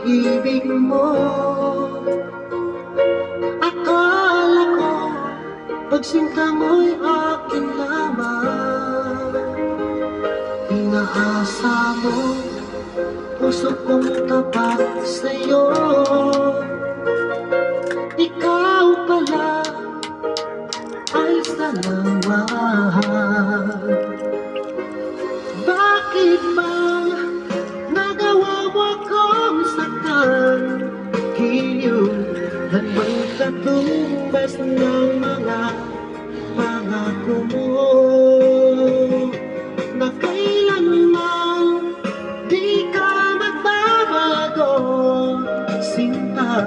pag-ibig mo. Akala ko pagsinta mo'y akin lamang. Inaasa mo puso kong tapat sa'yo. Ikaw pala ay salamat. Bakit ba nagawa mo akong saktan? Hiniyuhan mo'y katumbas ng mga pangako mo, na kailanman di ka magbabago. Sinta,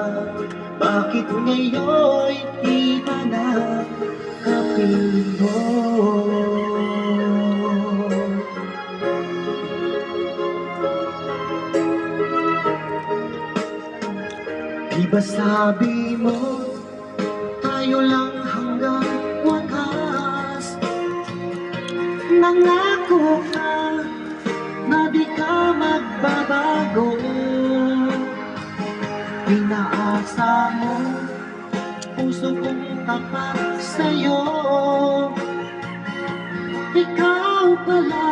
bakit ngayon'y iba na kapiling mo? Di ba sabi mo, tayo lang hanggang wakas? Nangako ka na di ka magbabago. Inaasa mo puso kong tapat sa'yo. Ikaw pala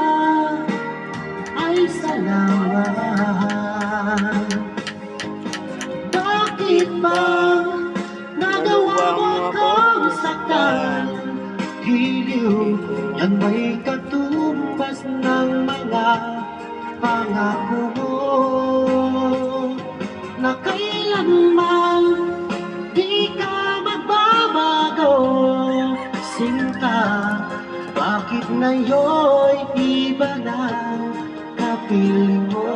ay salamat. Bakit ba nagawa mo akong saktan? Hiliw, yan may katumbas ng mga pangako mo, na kailanman di ka magbabago. Sinta, bakit ngayon'y iba na kapiling mo?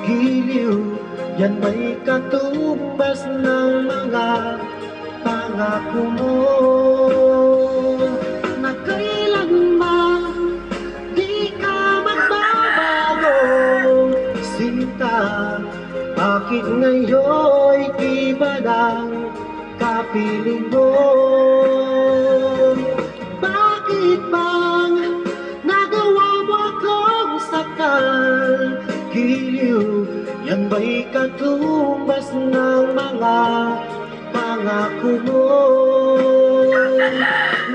Hiliw, yan may katumbas ng mga pangako mo, na kailanman di ka magbabago. Sinta, bakit ngayon'y iba ng kapiling mo? Bakit bang nagawa mo akong saktan? Hiliw, yan ba'y katumbas ng mga pangako mo,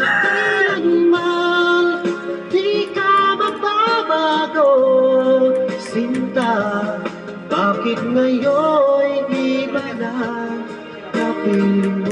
na kailanman di ka magbabago. Sinta, bakit ngayon'y iba na kapiling